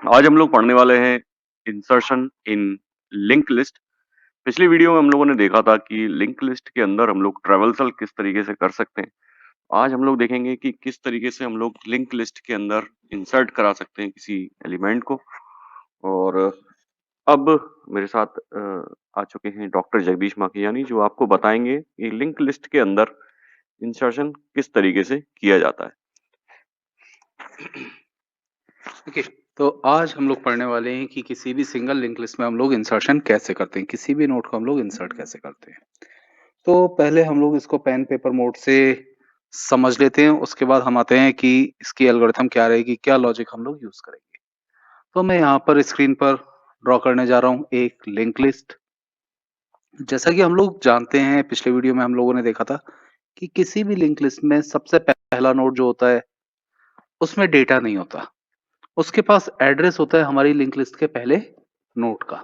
आज हम लोग पढ़ने वाले हैं इंसर्शन इन लिंक लिस्ट। पिछली वीडियो में हम लोगों ने देखा था कि लिंक लिस्ट के अंदर हम लोग ट्रेवल्सल किस तरीके से कर सकते हैं। आज हम लोग देखेंगे कि किस तरीके से हम लोग लिंक लिस्ट के अंदर इंसर्ट करा सकते हैं किसी एलिमेंट को। और अब मेरे साथ आ चुके हैं डॉक्टर जगदीश माखियानी, जो आपको बताएंगे कि लिंक लिस्ट के अंदर इंसर्शन किस तरीके से किया जाता है। ओके। तो आज हम लोग पढ़ने वाले हैं कि किसी भी सिंगल लिंक लिस्ट में हम लोग इंसर्शन कैसे करते हैं, किसी भी नोड को हम लोग इंसर्ट कैसे करते हैं। तो पहले हम लोग इसको पेन पेपर मोड से समझ लेते हैं, उसके बाद हम आते हैं कि इसकी एल्गोरिथम क्या रहेगी, क्या लॉजिक हम लोग यूज करेंगे। तो मैं यहाँ पर स्क्रीन पर ड्रॉ करने जा रहा हूँ एक लिंक लिस्ट। जैसा कि हम लोग जानते हैं, पिछले वीडियो में हम लोगों ने देखा था कि किसी भी लिंक लिस्ट में सबसे पहला नोड जो होता है उसमें डेटा नहीं होता, उसके पास एड्रेस होता है हमारी लिंक लिस्ट के पहले नोड का।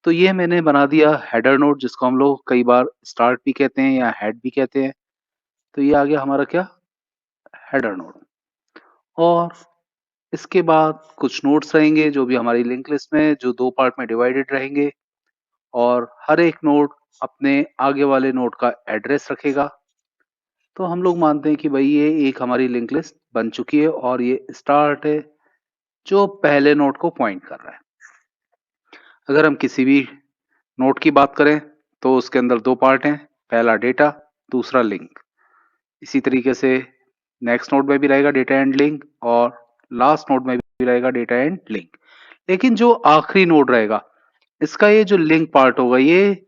तो ये मैंने बना दिया हेडर नोड, जिसको हम लोग कई बार स्टार्ट भी कहते हैं या हेड भी कहते हैं। तो ये आ गया हमारा क्या, हेडर नोड। और इसके बाद कुछ नोड्स रहेंगे जो भी हमारी लिंक लिस्ट में जो दो पार्ट में डिवाइडेड रहेंगे, और हर एक नोड अपने आगे वाले नोड का एड्रेस रखेगा। तो हम लोग मानते हैं कि भाई ये एक हमारी लिंक लिस्ट बन चुकी है और ये स्टार्ट है जो पहले नोड को पॉइंट कर रहा है। अगर हम किसी भी नोड की बात करें तो उसके अंदर दो पार्ट हैं, पहला डेटा, दूसरा लिंक। इसी तरीके से नेक्स्ट नोड में भी रहेगा डेटा एंड लिंक, और लास्ट नोड में भी रहेगा डेटा एंड लिंक। लेकिन जो आखिरी नोड रहेगा, इसका ये जो लिंक पार्ट होगा ये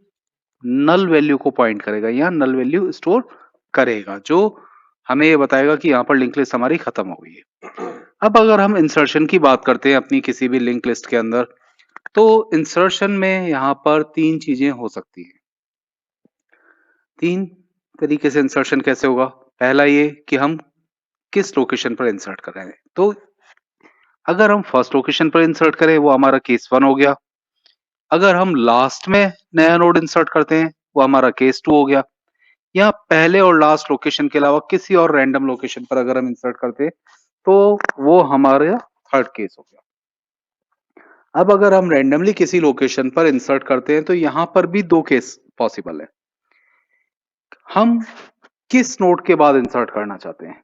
नल वैल्यू को पॉइंट करेगा या नल वैल्यू स्टोर करेगा, जो हमें ये बताएगा कि यहाँ पर लिंक लिस्ट हमारी खत्म हो गई है। अब अगर हम इंसर्शन की बात करते हैं अपनी किसी भी लिंक लिस्ट के अंदर, तो इंसर्शन में यहाँ पर तीन चीजें हो सकती हैं। तीन तरीके से इंसर्शन कैसे होगा। पहला ये कि हम किस लोकेशन पर इंसर्ट कर रहे हैं। तो अगर हम फर्स्ट लोकेशन पर इंसर्ट करें वो हमारा केस 1 हो गया। अगर हम लास्ट में नया नोड इंसर्ट करते हैं वो हमारा केस 2 हो गया। या पहले और लास्ट लोकेशन के अलावा किसी और रैंडम लोकेशन पर अगर हम इंसर्ट करते हैं तो वो हमारा थर्ड केस हो गया। अब अगर हम रैंडमली किसी लोकेशन पर इंसर्ट करते हैं तो यहां पर भी दो केस पॉसिबल है। हम किस नोड के बाद इंसर्ट करना चाहते हैं।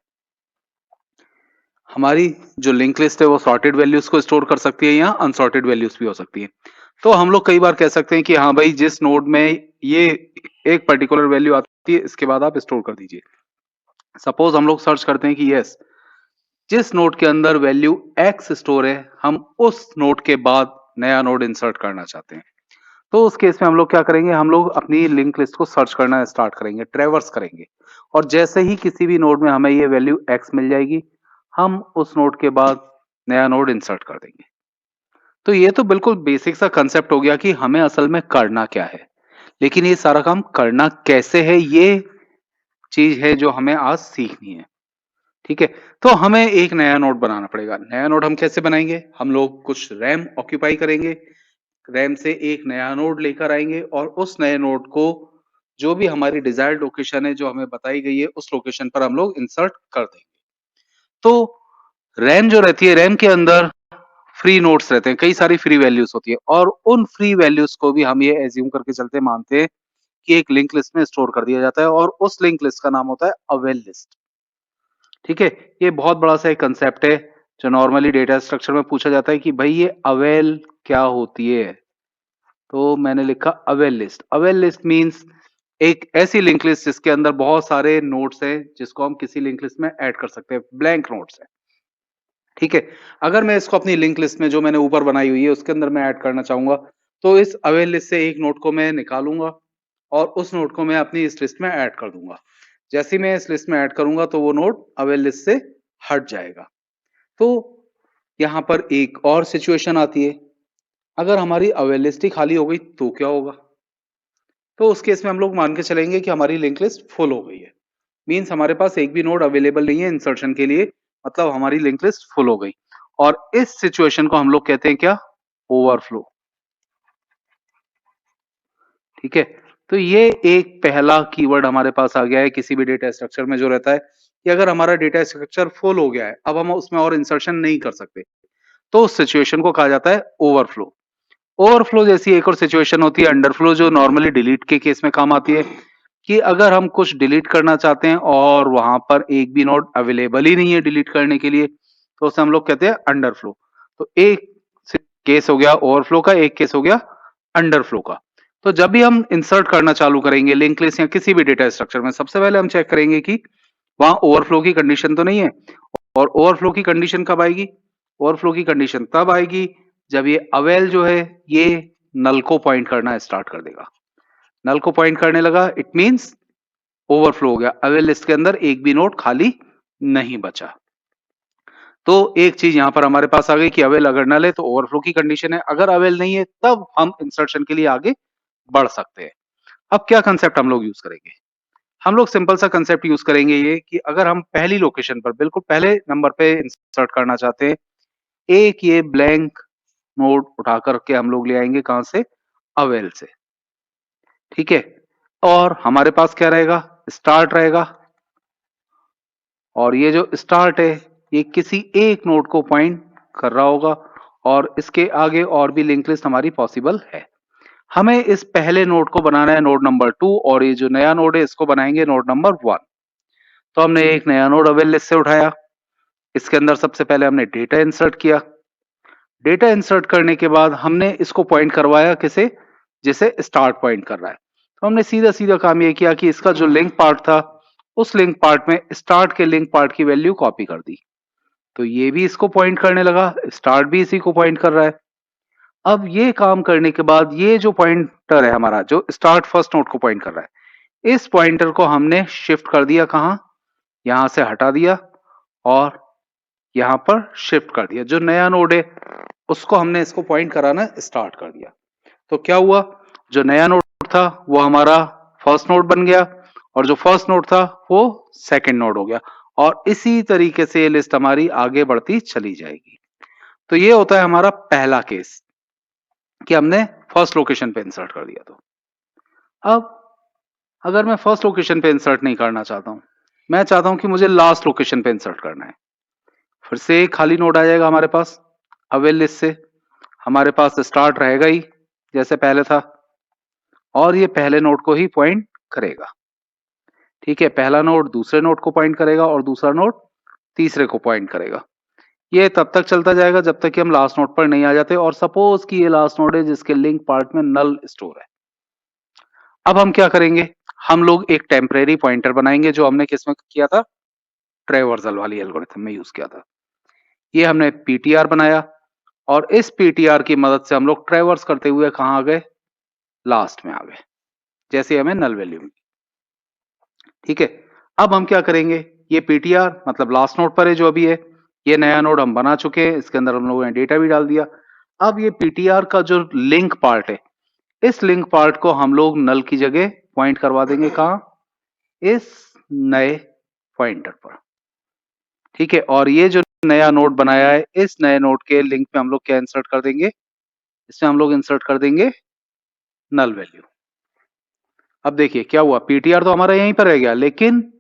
हमारी जो लिंक लिस्ट है वो सॉर्टेड वैल्यूज को स्टोर कर सकती है या अनसॉर्टेड वैल्यूज भी हो सकती है। तो हम लोग कई बार कह सकते हैं कि हाँ भाई, जिस नोड में ये एक पर्टिकुलर वैल्यू आती है इसके बाद आप स्टोर कर दीजिए। सपोज हम लोग सर्च करते हैं कि यस, जिस नोड के अंदर वैल्यू x स्टोर है हम उस नोड के बाद नया नोड इंसर्ट करना चाहते हैं। तो उस केस में हम लोग क्या करेंगे, हम लोग अपनी लिंक लिस्ट को सर्च करना स्टार्ट करेंगे, ट्रेवर्स करेंगे, और जैसे ही किसी भी नोड में हमें ये वैल्यू x मिल जाएगी हम उस नोड के बाद नया नोड इंसर्ट कर देंगे। तो ये तो बिल्कुल बेसिक सा कंसेप्ट हो गया कि हमें असल में करना क्या है। लेकिन ये सारा काम करना कैसे है, ये चीज है जो हमें आज सीखनी है। ठीक है, तो हमें एक नया नोड बनाना पड़ेगा। नया नोड हम कैसे बनाएंगे, हम लोग कुछ रैम ऑक्यूपाई करेंगे, रैम से एक नया नोड लेकर आएंगे और उस नए नोड को जो भी हमारी डिजायर्ड लोकेशन है जो हमें बताई गई है उस लोकेशन पर हम लोग इंसर्ट कर देंगे। तो रैम जो रहती है, रैम के अंदर फ्री नोड्स रहते हैं, कई सारी फ्री वैल्यूज होती है, और उन फ्री वैल्यूज को भी हम ये एज्यूम करके चलते मानते हैं कि एक लिंक लिस्ट में स्टोर कर दिया जाता है, और उस लिंक लिस्ट का नाम होता है अवेल लिस्ट। ठीक है, ये बहुत बड़ा सा एक कंसेप्ट है जो नॉर्मली डेटा स्ट्रक्चर में पूछा जाता है कि भाई ये अवेल क्या होती है। तो मैंने लिखा avail list. Avail list means एक ऐसी लिंक लिस्ट जिसके अंदर बहुत सारे नोड्स हैं जिसको हम किसी लिंक लिस्ट में ऐड कर सकते हैं, ब्लैंक नोड्स है। ठीक है, अगर मैं इसको अपनी लिंक लिस्ट में जो मैंने ऊपर बनाई हुई है उसके अंदर मैं ऐड करना चाहूंगा, तो इस अवेल लिस्ट से एक नोड को मैं निकालूंगा और उस नोड को मैं अपनी इस लिस्ट में ऐड कर दूंगा। जैसे ही मैं इस लिस्ट में ऐड करूंगा तो वो नोड अवेल लिस्ट से हट जाएगा। तो यहाँ पर एक और सिचुएशन आती है, अगर हमारी अवेल लिस्ट ही खाली हो गई तो क्या होगा। तो उस केस में हम लोग मान के चलेंगे कि हमारी लिंक लिस्ट फुल हो गई है, मींस हमारे पास एक भी नोड अवेलेबल नहीं है इंसर्शन के लिए, मतलब हमारी लिंक लिस्ट फुल हो गई। और इस सिचुएशन को हम लोग कहते हैं क्या, ओवरफ्लो। ठीक है, तो ये एक पहला कीवर्ड हमारे पास आ गया है किसी भी डेटा स्ट्रक्चर में, जो रहता है कि अगर हमारा डेटा स्ट्रक्चर फुल हो गया है, अब हम उसमें और इंसर्शन नहीं कर सकते, तो उस सिचुएशन को कहा जाता है ओवरफ्लो। ओवरफ्लो जैसी एक और सिचुएशन होती है अंडरफ्लो, जो नॉर्मली डिलीट के केस में काम आती है, कि अगर हम कुछ डिलीट करना चाहते हैं और वहां पर एक भी नोड अवेलेबल ही नहीं है डिलीट करने के लिए, तो उसे हम लोग कहते हैं अंडरफ्लो। तो एक केस हो गया ओवरफ्लो का, एक केस हो गया अंडरफ्लो का। तो जब भी हम इंसर्ट करना चालू करेंगे लिंक लिस्ट या किसी भी डेटा स्ट्रक्चर में, सबसे पहले हम चेक करेंगे कि वहां ओवरफ्लो की कंडीशन तो नहीं है। और ओवरफ्लो की कंडीशन कब आएगी? ओवरफ्लो की कंडीशन तब आएगी जब ये अवेल जो है ये नल को पॉइंट करना स्टार्ट कर देगा। नल को पॉइंट करने लगा, इट मींस ओवरफ्लो हो गया, अवेल लिस्ट के अंदर एक भी नोड खाली नहीं बचा। तो एक चीज यहां पर हमारे पास आ गई कि अवेल अगर नल है तो ओवरफ्लो की कंडीशन है, अगर अवेल नहीं है तब हम इंसर्शन के लिए आगे बढ़ सकते हैं। अब क्या कंसेप्ट हम लोग यूज करेंगे? हम लोग सिंपल सा कंसेप्ट यूज करेंगे ये कि अगर हम पहली लोकेशन पर बिल्कुल पहले नंबर पे इंसर्ट करना चाहते हैं, एक ये ब्लैंक नोड उठा करके हम लोग ले आएंगे कहां से? अवेल से। ठीक है, और हमारे पास क्या रहेगा? स्टार्ट रहेगा, और ये जो स्टार्ट है ये किसी एक नोड को पॉइंट कर रहा होगा, और इसके आगे और भी लिंक लिस्ट हमारी पॉसिबल है। हमें इस पहले नोड को बनाना है नोड नंबर 2, और ये जो नया नोड है इसको बनाएंगे नोड नंबर 1। तो हमने एक नया नोड अवेल लिस्ट से उठाया, इसके अंदर सबसे पहले हमने डेटा इंसर्ट किया। डेटा इंसर्ट करने के बाद हमने इसको पॉइंट करवाया किसे? जिसे स्टार्ट पॉइंट कर रहा है। तो हमने सीधा सीधा काम ये किया कि इसका जो लिंक पार्ट था उस लिंक पार्ट में स्टार्ट के लिंक पार्ट की वैल्यू कॉपी कर दी, तो ये भी इसको पॉइंट करने लगा, स्टार्ट भी इसी को पॉइंट कर रहा है। अब ये काम करने के बाद ये जो पॉइंटर है हमारा, जो स्टार्ट फर्स्ट नोड को पॉइंट कर रहा है, इस पॉइंटर को हमने शिफ्ट कर दिया कहां? यहां से हटा दिया और यहां पर शिफ्ट कर दिया। जो नया नोड है उसको हमने इसको पॉइंट कराना स्टार्ट कर दिया। तो क्या हुआ? जो नया नोड था वो हमारा फर्स्ट नोड बन गया, और जो फर्स्ट नोड था वो सेकंड नोड हो गया, और इसी तरीके से ये लिस्ट हमारी आगे बढ़ती चली जाएगी। तो ये होता है हमारा पहला केस कि हमने फर्स्ट लोकेशन पे इंसर्ट कर दिया। तो अब अगर मैं फर्स्ट लोकेशन पे इंसर्ट नहीं करना चाहता हूं, मैं चाहता हूं कि मुझे लास्ट लोकेशन पे इंसर्ट करना है, फिर से एक खाली नोड आ जाएगा हमारे पास अवेल लिस्ट से। हमारे पास स्टार्ट रहेगा ही जैसे पहले था, और ये पहले नोड को ही पॉइंट करेगा। ठीक है, पहला नोड दूसरे नोड को पॉइंट करेगा और दूसरा नोड तीसरे को पॉइंट करेगा। ये तब तक चलता जाएगा जब तक कि हम लास्ट नोड पर नहीं आ जाते, और सपोज कि ये लास्ट नोड है जिसके लिंक पार्ट में नल स्टोर है। अब हम क्या करेंगे? हम लोग एक टेम्परेरी पॉइंटर बनाएंगे, जो हमने किसमें किया था? ट्रैवर्सल वाली एल्गोरिथम में यूज किया था। ये हमने पीटीआर बनाया, और इस पीटीआर की मदद से हम लोग ट्रैवर्स करते हुए कहां आ गए? लास्ट में आ गए, जैसे हमें नल वैल्यू मिली। ठीक है, अब हम क्या करेंगे? ये पीटीआर मतलब लास्ट नोड पर है जो अभी है, ये नया नोड हम बना चुके हैं, इसके अंदर हम लोगों ने डेटा भी डाल दिया। अब ये पीटीआर का जो लिंक पार्ट है, इस लिंक पार्ट को हम लोग नल की जगह पॉइंट करवा देंगे कहां? इस नए पॉइंटर पर। ठीक है, और ये जो नया नोड बनाया है इस नए नोड के लिंक में हम लोग क्या इंसर्ट कर देंगे? इसमें हम लोग इंसर्ट कर देंगे नल वैल्यू। अब देखिए क्या हुआ, पीटीआर तो हमारा यहीं पर रह गया, लेकिन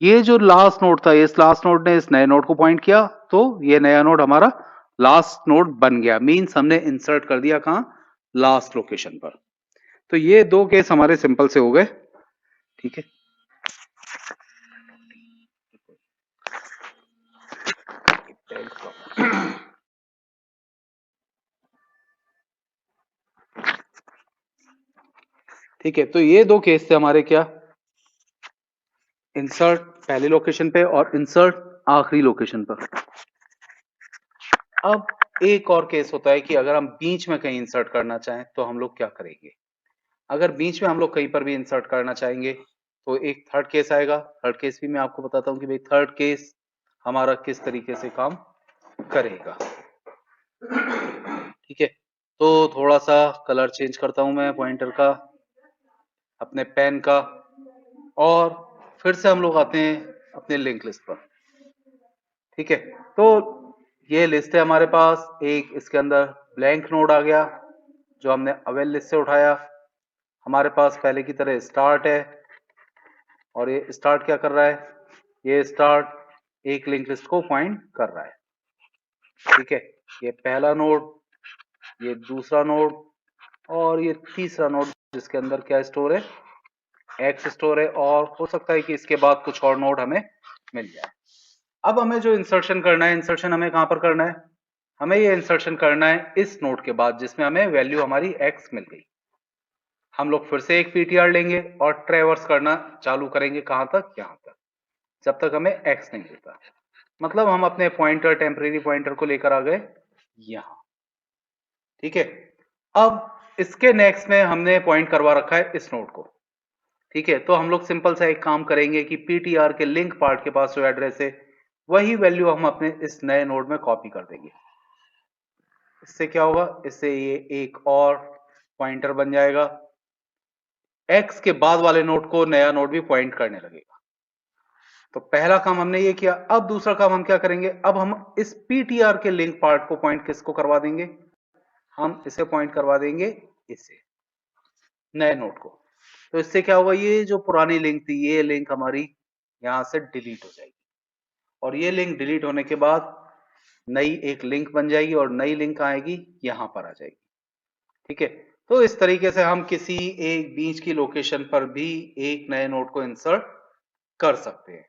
ये जो लास्ट नोड था, इस लास्ट नोड ने इस नए नोड को पॉइंट किया, तो ये नया नोड हमारा लास्ट नोड बन गया। मींस हमने इंसर्ट कर दिया कहां? लास्ट लोकेशन पर। तो ये दो केस हमारे सिंपल से हो गए। ठीक है, ठीक है, तो ये दो केस थे हमारे क्या? इंसर्ट पहली लोकेशन पे और इंसर्ट आखिरी लोकेशन पर। अब एक और केस होता है कि अगर हम बीच में कहीं इंसर्ट करना चाहें तो हम लोग क्या करेंगे? अगर बीच में हम लोग कहीं पर भी इंसर्ट करना चाहेंगे तो एक थर्ड केस आएगा। थर्ड केस भी मैं आपको बताता हूं कि भाई थर्ड केस हमारा किस तरीके से काम करेगा। ठीक है, तो थोड़ा सा कलर चेंज करता हूं मैं पॉइंटर का, अपने पेन का, और फिर से हम लोग आते हैं अपने लिंक लिस्ट पर। ठीक है, तो ये लिस्ट है हमारे पास, एक इसके अंदर ब्लैंक नोड आ गया जो हमने अवेल लिस्ट से उठाया। हमारे पास पहले की तरह स्टार्ट है, और ये स्टार्ट क्या कर रहा है? ये स्टार्ट एक लिंक लिस्ट को पॉइंट कर रहा है। ठीक है, ये पहला नोड, ये दूसरा नोड और ये तीसरा नोड जिसके अंदर क्या स्टोर है, एक्स स्टोर है, और हो सकता है कि इसके बाद कुछ और नोड हमें मिल जाए। अब हमें जो इंसर्शन करना है, इंसर्शन हमें कहां पर करना है, हमें ये इंसर्शन करना है इस नोड के बाद जिसमें हमें वैल्यू हमारी एक्स मिल गई। हम लोग फिर से एक पीटीआर लेंगे और ट्रेवर्स करना चालू करेंगे, कहां तक, यहां तक, जब तक हमें एक्स नहीं मिलता। मतलब हम अपने पॉइंटर, टेम्परेरी पॉइंटर को लेकर आ गए यहां। ठीक है, अब इसके नेक्स्ट में हमने पॉइंट करवा रखा है इस नोड को। ठीक है, तो हम लोग सिंपल सा एक काम करेंगे कि पीटीआर के लिंक पार्ट के पास जो एड्रेस है वही वैल्यू हम अपने इस नए नोड में कॉपी कर देंगे। इससे क्या होगा, इससे ये एक और पॉइंटर बन जाएगा, एक्स के बाद वाले नोड को नया नोड भी पॉइंट करने लगेगा। तो पहला काम हमने ये किया। अब दूसरा काम हम क्या करेंगे, अब हम इस पीटीआर के लिंक पार्ट को पॉइंट किसको करवा देंगे, हम इसे पॉइंट करवा देंगे इसे, नए नोड को। तो इससे क्या होगा, ये जो पुरानी लिंक थी ये लिंक हमारी यहां से डिलीट हो जाएगी, और ये लिंक डिलीट होने के बाद नई एक लिंक बन जाएगी और नई लिंक आएगी यहां पर आ जाएगी। ठीक है, तो इस तरीके से हम किसी एक बीच की लोकेशन पर भी एक नए नोड को इंसर्ट कर सकते हैं।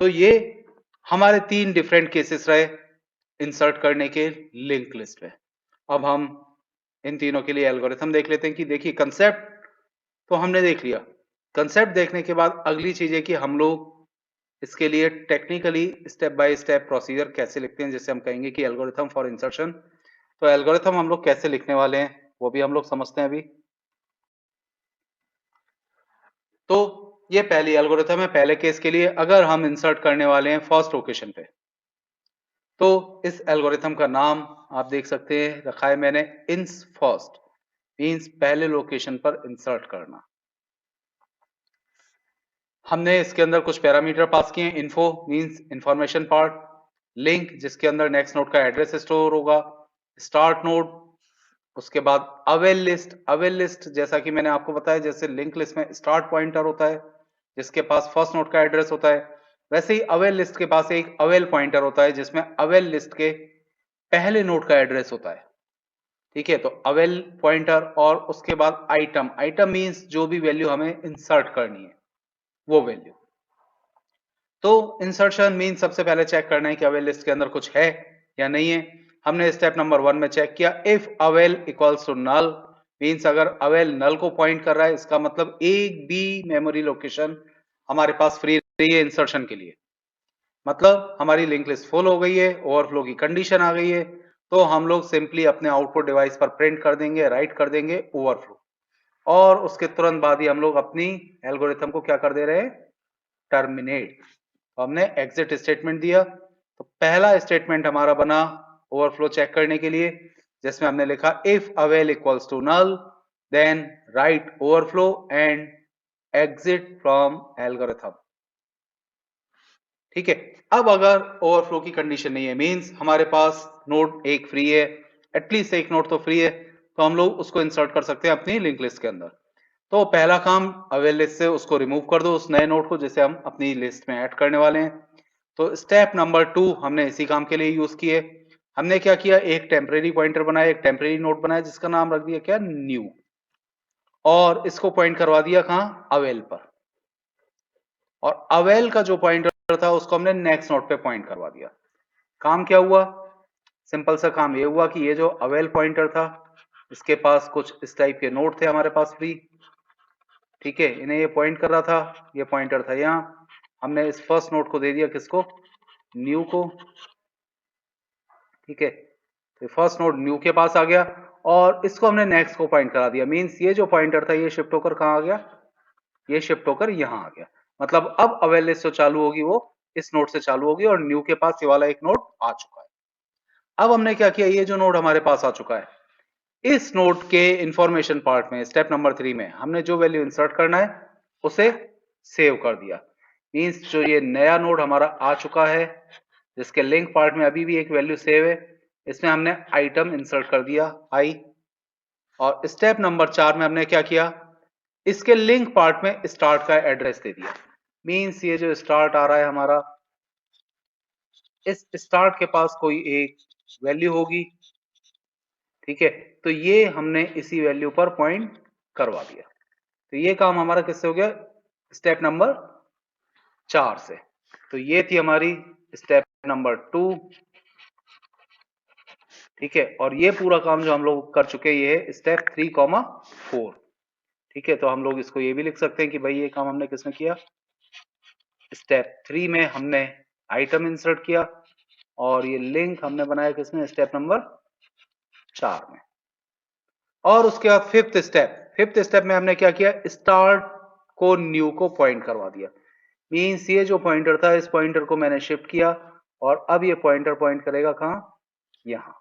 तो ये हमारे 3 डिफरेंट केसेस रहे इंसर्ट करने के लिंक लिस्ट में। अब हम इन तीनों के लिए एल्गोरिथम देख लेते हैं कि देखिए कंसेप्ट तो हमने देख लिया। कंसेप्ट देखने के बाद अगली चीज है कि हम लोग इसके लिए technically step by step procedure कैसे लिखते हैं, जैसे हम कहेंगे कि एल्गोरिथम फॉर इंसर्शन। तो एल्गोरिथम हम लोग कैसे लिखने वाले हैं वो भी हम लोग समझते हैं अभी। तो ये पहली एल्गोरिथम है पहले केस के लिए, अगर हम इंसर्ट करने वाले हैं फर्स्ट लोकेशन पे, तो इस एल्गोरिथम का नाम आप देख सकते हैं रखा है मैंने इंस फर्स्ट, मींस पहले लोकेशन पर इंसर्ट करना। हमने इसके अंदर कुछ पैरामीटर पास किए हैं, info means information part, link जिसके अंदर नेक्स्ट नोड का एड्रेस स्टोर होगा, स्टार्ट नोड, उसके बाद अवेल लिस्ट। अवेल लिस्ट जैसा कि मैंने आपको बताया, जैसे लिंक लिस्ट में स्टार्ट पॉइंटर होता है जिसके पास फर्स्ट नोड का एड्रेस होता है, वैसे ही अवेल लिस्ट के पास एक अवेल पॉइंटर होता है जिसमें अवेल लिस्ट के पहले नोड का एड्रेस होता है। ठीक है, तो अवेल पॉइंटर और उसके बाद आइटम, आइटम मींस जो भी वैल्यू हमें इंसर्ट करनी है वो वैल्यू। तो इंसर्शन मीन सबसे पहले चेक करना है कि अवेल लिस्ट के अंदर कुछ है या नहीं है। हमने स्टेप नंबर 1 में चेक किया, if avail equals to null, means अगर अवेल नल को पॉइंट कर रहा है इसका मतलब एक भी मेमोरी लोकेशन हमारे पास फ्री रही है इंसर्शन के लिए, मतलब हमारी लिंक लिस्ट फुल हो गई है, ओवरफ्लो की कंडीशन आ गई है। तो हम लोग सिंपली अपने आउटपुट डिवाइस पर प्रिंट कर देंगे, राइट कर देंगे ओवरफ्लो, और उसके तुरंत बाद ही हम लोग अपनी एल्गोरिथम को क्या कर दे रहे हैं, टर्मिनेट। तो हमने एग्जिट स्टेटमेंट दिया। तो पहला स्टेटमेंट हमारा बना ओवरफ्लो चेक करने के लिए, जिसमें हमने लिखा if avail equals to null then write overflow and exit from algorithm. ठीक है, अब अगर ओवरफ्लो की कंडीशन नहीं है, मींस हमारे पास नोड एक फ्री है, एटलीस्ट एक नोड तो फ्री है, तो हम लोग उसको इंसर्ट कर सकते हैं अपनी लिंक लिस्ट के अंदर। तो पहला काम अवेल लिस्ट से उसको रिमूव कर दो, उस नए नोड को जिसे हम अपनी लिस्ट में ऐड करने वाले हैं। तो स्टेप नंबर 2 हमने इसी काम के लिए यूज किए। हमने क्या किया, एक टेम्परेरी पॉइंटर बनाया, एक टेम्परेरी नोड बनाया जिसका नाम रख दिया क्या, न्यू, और इसको पॉइंट करवा दिया कहां, अवेल पर, और अवेल का जो पॉइंटर था उसको हमने नेक्स्ट नोड पे पॉइंट करवा दिया। काम क्या हुआ, सिंपल सा काम ये हुआ कि ये जो अवेल पॉइंटर था इसके पास कुछ इस टाइप के नोड थे हमारे पास फ्री। ठीक है, इन्हें ये पॉइंट कर रहा था, ये पॉइंटर था यहाँ, हमने इस फर्स्ट नोड को दे दिया किसको, न्यू को। ठीक है, तो फर्स्ट नोड न्यू के पास आ गया और इसको हमने नेक्स्ट को पॉइंट करा दिया, मींस ये जो पॉइंटर था ये शिफ्ट होकर कहाँ आ गया, ये शिफ्ट होकर यहाँ आ गया। मतलब अब अवेल लिस्ट जो चालू होगी वो इस नोड से चालू होगी और न्यू के पास ये वाला एक नोड आ चुका है। अब हमने क्या किया, ये जो नोड हमारे पास आ चुका है, इस नोड के इंफॉर्मेशन पार्ट में स्टेप नंबर 3 में हमने जो वैल्यू इंसर्ट करना है उसे सेव कर दिया। मींस जो ये नया नोड हमारा आ चुका है जिसके लिंक पार्ट में अभी भी एक वैल्यू सेव है, इसमें हमने आइटम इंसर्ट कर दिया आई। और स्टेप नंबर 4 में हमने क्या किया, इसके लिंक पार्ट में स्टार्ट का एड्रेस दे दिया। मींस ये जो स्टार्ट आ रहा है हमारा, इस स्टार्ट के पास कोई एक वैल्यू होगी, ठीक है। तो ये हमने इसी वैल्यू पर पॉइंट करवा दिया। तो ये काम हमारा किससे हो गया? स्टेप नंबर 4 से। तो ये थी हमारी स्टेप नंबर 2, ठीक है। और ये पूरा काम जो हम लोग कर चुके हैं ये है स्टेप 3,4, ठीक है। तो हम लोग इसको ये भी लिख सकते हैं कि भाई ये काम हमने किसमें किया? स्टेप 3 में हमने आइटम इंसर्ट किया, और ये लिंक हमने बनाया किसमें? स्टेप नंबर 4 में। और उसके बाद फिफ्थ स्टेप में हमने क्या किया? स्टार्ट को न्यू को पॉइंट करवा दिया। मीन्स ये जो पॉइंटर था इस पॉइंटर को मैंने शिफ्ट किया, और अब ये पॉइंटर पॉइंट करेगा कहां? यहां।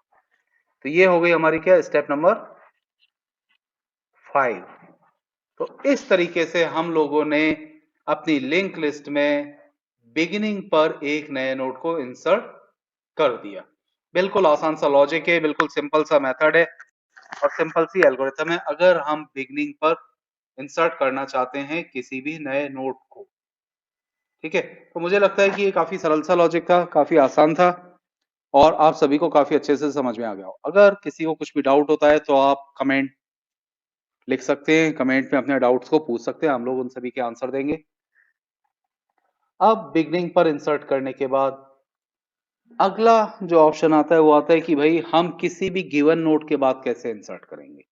तो ये हो गई हमारी क्या? Step number 5। तो इस तरीके से हम लोगों ने अपनी लिंक लिस्ट में बिगिनिंग पर एक नए नोड को इंसर्ट कर दिया। बिल्कुल आसान सा लॉजिक है, बिल्कुल सिंपल सा मेथड है और सिंपल सी एल्गोरिथम है अगर हम बिगिनिंग पर इंसर्ट करना चाहते हैं किसी भी नए नोड को, ठीक है। तो मुझे लगता है कि ये काफी सरल सा लॉजिक था, काफी आसान था, और आप सभी को काफी अच्छे से समझ में आ गया हो। अगर किसी को कुछ भी डाउट होता है तो आप कमेंट लिख सकते हैं, कमेंट में अपने डाउट्स को पूछ सकते हैं, हम लोग उन सभी के आंसर देंगे। अब बिगनिंग पर इंसर्ट करने के बाद अगला जो ऑप्शन आता है वो आता है कि भाई हम किसी भी गिवन नोड के बाद कैसे इंसर्ट करेंगे।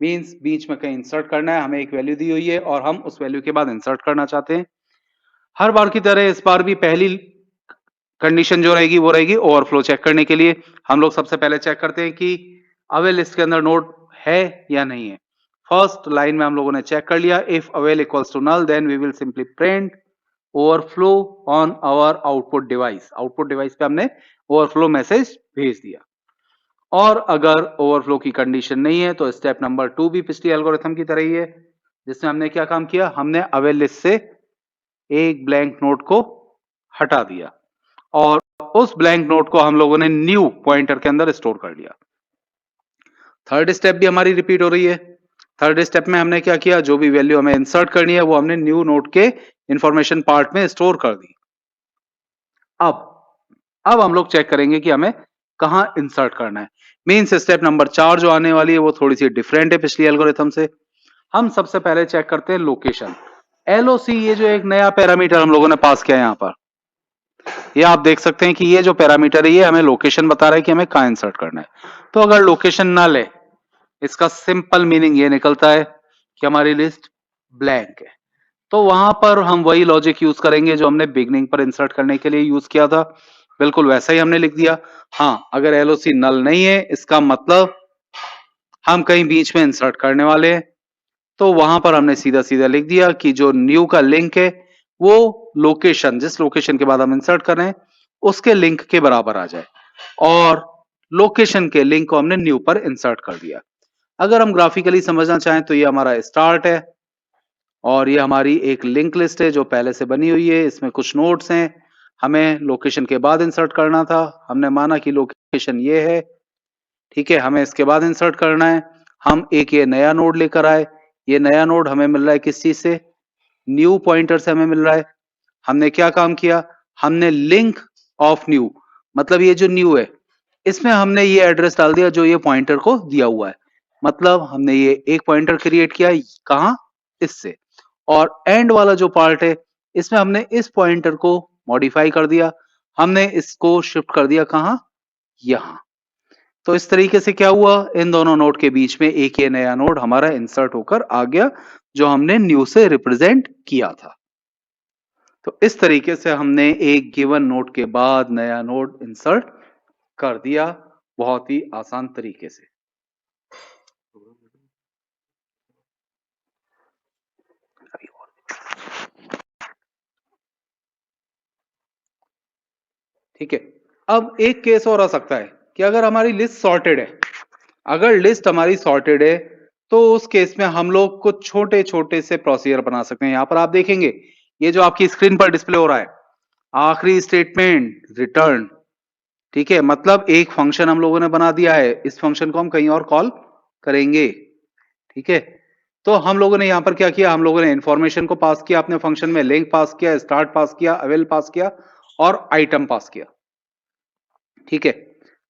मींस बीच में कहीं इंसर्ट करना है, हमें एक वैल्यू दी हुई है और हम उस वैल्यू के बाद इंसर्ट करना चाहते हैं। हर बार की तरह इस बार भी पहली कंडीशन जो रहेगी वो रहेगी ओवरफ्लो चेक करने के लिए। हम लोग सबसे पहले चेक करते हैं कि अवे लिस्ट के अंदर नोड है या नहीं है। फर्स्ट लाइन में हम लोगों ने चेक कर लिया, if avail equals to null then we will simply print overflow on our output device. Output device पे हमने ओवरफ्लो मैसेज भेज दिया। और अगर ओवरफ्लो की कंडीशन नहीं है तो स्टेप नंबर 2 भी पिछली एल्गोरिथम की तरह ही है, जिसमें हमने क्या काम किया? हमने अवेल लिस्ट से एक ब्लैंक नोड को हटा दिया और उस ब्लैंक नोड को हम लोगों ने न्यू पॉइंटर के अंदर स्टोर कर लिया। थर्ड स्टेप भी हमारी रिपीट हो रही है। थर्ड स्टेप में हमने क्या किया? जो भी वैल्यू हमें इंसर्ट करनी है वो हमने न्यू नोड के इंफॉर्मेशन पार्ट में स्टोर कर दी। अब हम लोग चेक करेंगे कि हमें कहां इंसर्ट करना है। मींस स्टेप नंबर 4 जो आने वाली है वो थोड़ी सी डिफरेंट है पिछली एल्गोरिथम से। हम सबसे पहले चेक करते हैं लोकेशन। एलओसी, ये जो एक नया पैरामीटर हम लोगों ने पास किया है यहां पर, ये आप देख सकते हैं कि ये जो पैरामीटर है ये हमें लोकेशन बता रहा है कि हमें कहां इंसर्ट करना है। तो अगर लोकेशन नल है, इसका सिंपल मीनिंग ये निकलता है कि हमारी लिस्ट ब्लैंक है। तो वहां पर हम वही लॉजिक यूज करेंगे जो हमने बिगनिंग पर इंसर्ट करने के लिए यूज किया था, बिल्कुल वैसा ही हमने लिख दिया। हाँ, अगर एलओसी नल नहीं है इसका मतलब हम कहीं बीच में इंसर्ट करने वाले हैं, तो वहां पर हमने सीधा सीधा लिख दिया कि जो न्यू का लिंक है वो लोकेशन, जिस लोकेशन के बाद हम इंसर्ट कर रहे हैं उसके लिंक के बराबर आ जाए, और लोकेशन के लिंक को हमने न्यू पर इंसर्ट कर दिया। अगर हम ग्राफिकली समझना चाहें तो ये हमारा स्टार्ट है और ये हमारी एक लिंक लिस्ट है जो पहले से बनी हुई है। इसमें कुछ नोड्स हैं, हमें लोकेशन के बाद इंसर्ट करना था। हमने माना कि लोकेशन ये है, ठीक है, हमें इसके बाद इंसर्ट करना है। हम एक ये नया नोड लेकर आए, ये नया नोड हमें मिल रहा है किस चीज से? न्यू पॉइंटर से हमें मिल रहा है। हमने क्या काम किया? हमने लिंक ऑफ न्यू, मतलब ये जो न्यू है इसमें हमने ये एड्रेस डाल दिया जो ये पॉइंटर को दिया हुआ है। मतलब हमने ये एक पॉइंटर क्रिएट किया, कहां? इससे। और एंड वाला जो पार्ट है इसमें हमने इस पॉइंटर को मॉडिफाई कर दिया, हमने इसको शिफ्ट कर दिया कहां? यहां। तो इस तरीके से क्या हुआ? इन दोनों नोड के बीच में एक ये नया नोड हमारा इंसर्ट होकर आ गया जो हमने न्यू से रिप्रेजेंट किया था। तो इस तरीके से हमने एक गिवन नोड के बाद नया नोड इंसर्ट कर दिया, बहुत ही आसान तरीके से। ठीक है। अब एक केस और आ सकता है कि अगर हमारी लिस्ट सॉर्टेड है, अगर लिस्ट हमारी सॉर्टेड है तो उस केस में हम लोग कुछ छोटे छोटे से प्रोसीजर बना सकते हैं। यहां पर आप देखेंगे ये जो आपकी स्क्रीन पर डिस्प्ले हो रहा है, आखिरी स्टेटमेंट रिटर्न, ठीक है, मतलब एक फंक्शन हम लोगों ने बना दिया है, इस फंक्शन को हम कहीं और कॉल करेंगे, ठीक है। तो हम लोगों ने यहां पर क्या किया? हम लोगों ने इंफॉर्मेशन को पास किया अपने फंक्शन में, लिंक पास किया, स्टार्ट पास किया, अवेल पास किया और आइटम पास किया, ठीक है।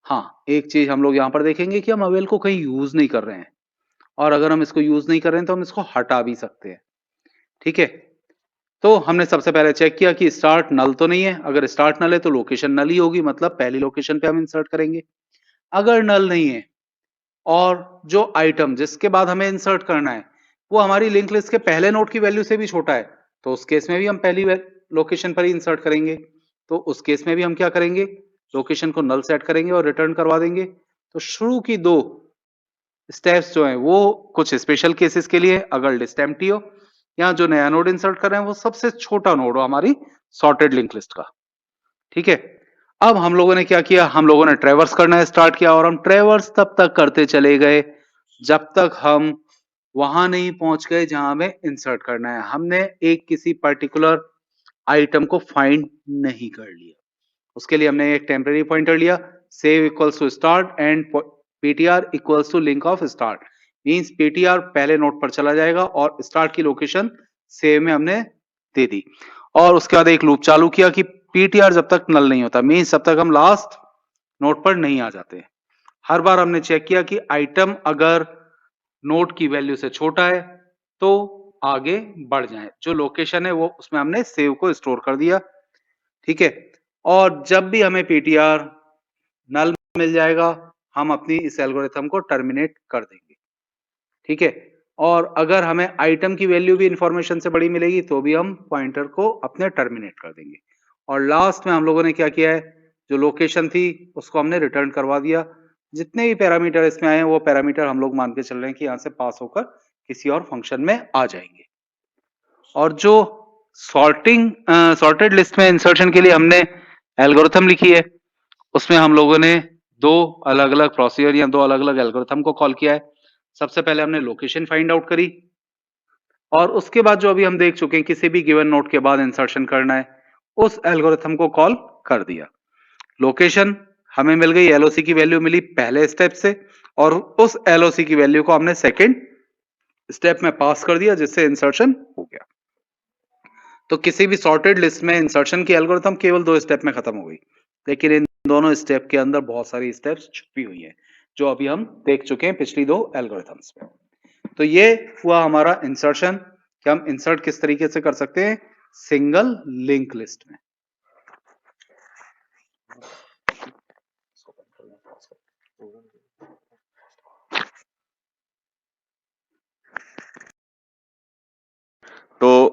हाँ, एक चीज हम लोग यहाँ पर देखेंगे कि हम अवेल को कहीं यूज नहीं कर रहे हैं, और अगर हम इसको यूज नहीं कर रहे हैं तो हम इसको हटा भी सकते हैं। ठीक है, तो हमने सबसे पहले चेक किया कि स्टार्ट नल तो नहीं है। अगर स्टार्ट नल है तो लोकेशन नल ही होगी, मतलब पहली लोकेशन पे हम इंसर्ट करेंगे। अगर नल नहीं है और जो आइटम जिसके बाद हमें इंसर्ट करना है वो हमारी लिंक लिस्ट के पहले नोड की वैल्यू से भी छोटा है, तो उस केस में भी हम पहली लोकेशन पर ही इंसर्ट करेंगे। तो उस केस में भी हम क्या करेंगे, लोकेशन को नल सेट करेंगे और रिटर्न करवा देंगे। तो शुरू की दो स्टेप्स जो हैं वो कुछ स्पेशल केसेस के लिए, अगर लिस्ट एम्प्टी हो या जो नया नोड इंसर्ट कर रहे हैं वो सबसे छोटा नोड हो हमारी सॉर्टेड लिंक लिस्ट का। ठीक है, अब हम लोगों ने क्या किया, हम लोगों ने ट्रेवर्स करना है स्टार्ट किया, और हम ट्रेवर्स तब तक करते चले गए जब तक हम वहां नहीं पहुंच गए जहां हमें इंसर्ट करना है। हमने एक किसी पर्टिकुलर आइटम को फाइंड नहीं कर लिया, उसके लिए हमने एक टेम्परेरी पॉइंटर लिया, save equals to start and PTR equals to link of start. Means PTR पहले नोड पर चला जाएगा और स्टार्ट की लोकेशन सेव में हमने दे दी, और उसके बाद एक लूप चालू किया कि पीटीआर जब तक नल नहीं होता, मींस जब तक हम लास्ट नोड पर नहीं आ जाते। हर बार हमने चेक किया कि आइटम अगर नोड की वैल्यू से छोटा है तो आगे बढ़ जाए, जो लोकेशन है वो उसमें हमने सेव को स्टोर कर दिया। ठीक है, और जब भी हमें पीटीआर नल मिल जाएगा हम अपनी इस एल्गोरिथम को टर्मिनेट कर देंगे। ठीक है, और अगर हमें आइटम की वैल्यू भी इंफॉर्मेशन से बड़ी मिलेगी तो भी हम पॉइंटर को अपने टर्मिनेट कर देंगे। और लास्ट में हम लोगों ने क्या किया है, जो लोकेशन थी उसको हमने रिटर्न करवा दिया। जितने भी पैरामीटर इसमें आए हैं वो पैरामीटर हम लोग मान के चल रहे हैं कि यहाँ से पास होकर किसी और फंक्शन में आ जाएंगे। और जो सॉर्टेड लिस्ट में इंसर्शन के लिए हमने एल्गोरिथम लिखी है उसमें हम लोगों ने दो अलग अलग प्रोसीजर या दो अलग अलग एल्गोरिथम को कॉल किया है। सबसे पहले हमने लोकेशन फाइंड आउट करी, और उसके बाद जो अभी हम देख चुके हैं किसी भी गिवन नोड के बाद इंसर्शन करना है, उस एल्गोरिथम को कॉल कर दिया। लोकेशन हमें मिल गई, एलओसी की वैल्यू मिली पहले स्टेप से, और उस एलओसी की वैल्यू को हमने सेकेंड स्टेप में पास कर दिया जिससे इंसर्शन हो गया। तो किसी भी सॉर्टेड लिस्ट में इंसर्शन की एल्गोरिथम केवल दो स्टेप में खत्म हो गई, लेकिन इन दोनों स्टेप के अंदर बहुत सारी स्टेप्स छुपी हुई हैं जो अभी हम देख चुके हैं पिछली दो एल्गोरिथम्स में। तो ये हुआ हमारा इंसर्शन, कि हम इंसर्ट किस तरीके से कर सकते हैं सिंगल लिंक लिस्ट में। तो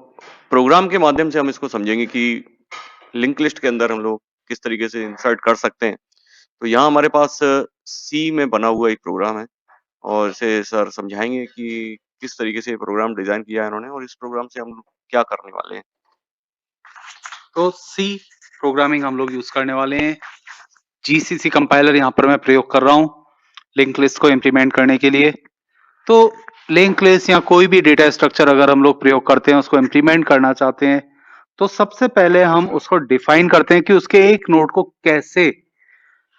प्रोग्राम के माध्यम से हम इसको समझेंगे कि लिंक लिस्ट के अंदर हम लोग किस तरीके से इंसर्ट कर सकते हैं। तो यहाँ हमारे पास सी में बना हुआ एक प्रोग्राम है, और इसे सर समझाएंगे कि किस तरीके से ये प्रोग्राम डिजाइन किया है इन्होंने, और इस प्रोग्राम से हम लोग क्या करने वाले हैं। तो सी प्रोग्रामिंग हम लोग यूज करने वाले हैं। जीसीसी कंपाइलर यहाँ पर मैं प्रयोग कर रहा हूँ लिंक लिस्ट को इंप्लीमेंट करने के लिए। तो लिंक लिस्ट या कोई भी डेटा स्ट्रक्चर अगर हम लोग प्रयोग करते हैं, उसको इंप्लीमेंट करना चाहते हैं, तो सबसे पहले हम उसको डिफाइन करते हैं कि उसके एक नोड को कैसे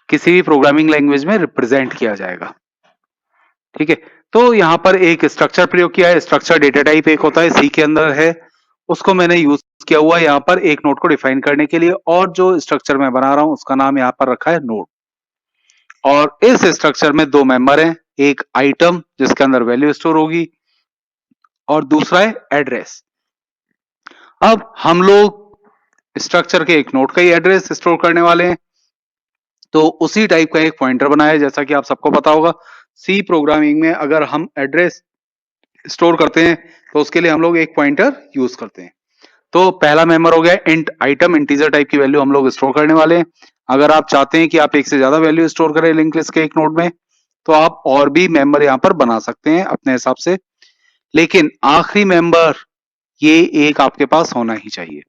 किसी भी प्रोग्रामिंग लैंग्वेज में रिप्रेजेंट किया जाएगा। ठीक है, तो यहाँ पर एक स्ट्रक्चर प्रयोग किया है। स्ट्रक्चर डेटा टाइप एक होता है, सी के अंदर है, उसको मैंने यूज किया हुआ है यहाँ पर एक नोड को डिफाइन करने के लिए, और जो स्ट्रक्चर मैं बना रहा हूं उसका नाम यहाँ पर रखा है नोड। और इस स्ट्रक्चर में दो मेंबर हैं, एक आइटम जिसके अंदर वैल्यू स्टोर होगी और दूसरा है एड्रेस। अब हम लोग स्ट्रक्चर के एक नोड का ही एड्रेस स्टोर करने वाले हैं, तो उसी टाइप का एक पॉइंटर बनाया है। जैसा कि आप सबको पता होगा सी प्रोग्रामिंग में अगर हम एड्रेस स्टोर करते हैं तो उसके लिए हम लोग एक पॉइंटर यूज करते हैं। तो पहला मेंबर हो गया इंट आइटम, इंटीजर टाइप की वैल्यू हम लोग स्टोर करने वाले हैं। अगर आप चाहते हैं कि आप एक से ज्यादा वैल्यू स्टोर करें लिंक लिस्ट के एक नोड में, तो आप और भी मेंबर यहाँ पर बना सकते हैं अपने हिसाब से, लेकिन आखिरी मेंबर ये एक आपके पास होना ही चाहिए,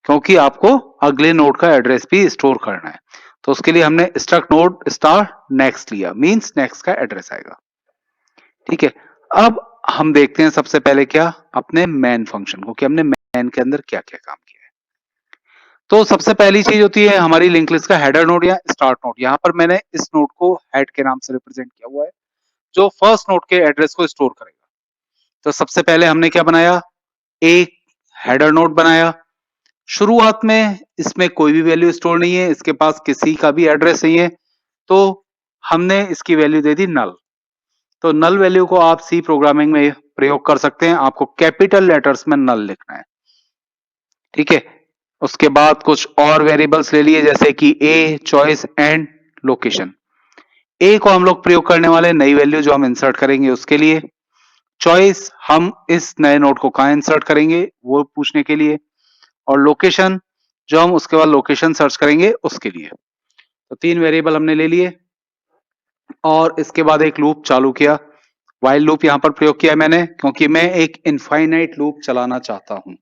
क्योंकि आपको अगले नोड का एड्रेस भी स्टोर करना है। तो उसके लिए हमने स्ट्रक्ट नोड स्टार नेक्स्ट लिया, मींस नेक्स्ट का एड्रेस आएगा। ठीक है, अब हम देखते हैं सबसे पहले क्या अपने मेन फंक्शन को, कि हमने मेन के अंदर क्या क्या काम किया है। तो सबसे पहली चीज होती है हमारी लिंक लिस्ट का हेडर नोड या स्टार्ट नोड। यहाँ पर मैंने इस नोड को हेड के नाम से रिप्रेजेंट किया हुआ है, जो फर्स्ट नोड के एड्रेस को स्टोर करेगा। तो सबसे पहले हमने क्या बनाया, एक हेडर नोड बनाया। शुरुआत में इसमें कोई भी वैल्यू स्टोर नहीं है, इसके पास किसी का भी एड्रेस नहीं है, तो हमने इसकी वैल्यू दे दी नल। तो नल वैल्यू को आप सी प्रोग्रामिंग में प्रयोग कर सकते हैं। आपको कैपिटल लेटर्स में नल लिखना है, ठीक है। उसके बाद कुछ और वेरिएबल्स ले लिए, जैसे कि ए, चॉइस एंड लोकेशन। ए को हम लोग प्रयोग करने वाले नई वैल्यू जो हम इंसर्ट करेंगे उसके लिए। चॉइस हम इस नए नोड को कहां इंसर्ट करेंगे वो पूछने के लिए। और लोकेशन जो हम उसके बाद लोकेशन सर्च करेंगे उसके लिए। तो तीन वेरिएबल हमने ले लिए और इसके बाद एक लूप चालू किया। व्हाइल लूप यहां पर प्रयोग किया है मैंने, क्योंकि मैं एक इनफाइनाइट लूप चलाना चाहता हूं,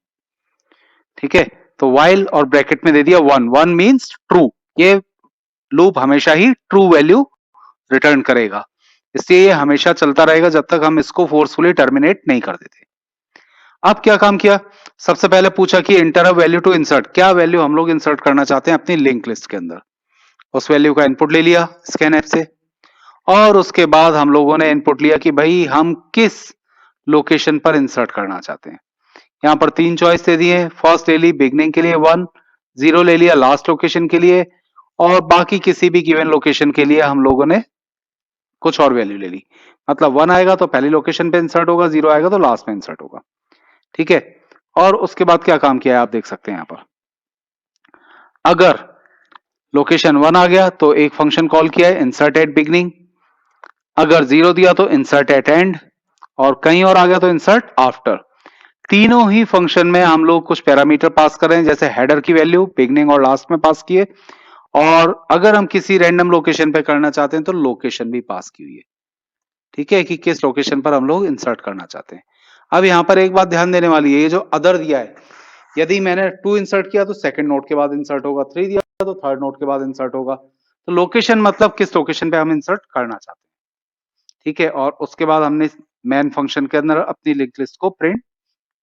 ठीक है। तो व्हाइल और ब्रैकेट में दे दिया 1, 1 मींस ट्रू। ये लूप हमेशा ही ट्रू वैल्यू रिटर्न करेगा, इसलिए ये हमेशा चलता रहेगा जब तक हम इसको फोर्सफुली टर्मिनेट नहीं कर देते। अब क्या काम किया, सबसे पहले पूछा कि enter a value to insert, क्या वैल्यू हम लोग इंसर्ट करना चाहते हैं अपनी लिंक लिस्ट के अंदर। उस वैल्यू का इनपुट ले लिया स्कैन ऐप से, और उसके बाद हम लोगों ने इनपुट लिया कि भाई हम किस लोकेशन पर इंसर्ट करना चाहते हैं। यहाँ पर तीन चॉइस दे दिए, फर्स्ट ले ली बिगनिंग के लिए 1, 0 ले लिया लास्ट लोकेशन के लिए, और बाकी किसी भी गिवन लोकेशन के लिए हम लोगों ने कुछ और वैल्यू ले ली। मतलब 1 आएगा तो पहली लोकेशन पे इंसर्ट होगा, 0 आएगा तो लास्ट में इंसर्ट होगा, ठीक है। और उसके बाद क्या काम किया है आप देख सकते हैं यहाँ पर। अगर लोकेशन 1 आ गया तो एक फंक्शन कॉल किया है इंसर्ट एट बिगनिंग, अगर 0 दिया तो इंसर्ट एट एंड, और कहीं और आ गया तो इंसर्ट आफ्टर। तीनों ही फंक्शन में हम लोग कुछ पैरामीटर पास कर रहे हैं, जैसे हेडर की वैल्यू बिगनिंग और लास्ट में पास किए, और अगर हम किसी रैंडम लोकेशन पे करना चाहते हैं तो लोकेशन भी पास की हुई है, ठीक है, कि किस लोकेशन पर हम लोग इंसर्ट करना चाहते हैं। अब यहां पर एक बात ध्यान देने वाली है, ये जो अदर दिया है, यदि मैंने 2 इंसर्ट किया तो सेकंड नोड के बाद इंसर्ट होगा, 3 दिया तो थर्ड नोड के बाद इंसर्ट होगा। तो लोकेशन मतलब किस लोकेशन पे हम इंसर्ट करना चाहते हैं, ठीक है। और उसके बाद हमने मेन फंक्शन के अंदर अपनी लिंक लिस्ट को प्रिंट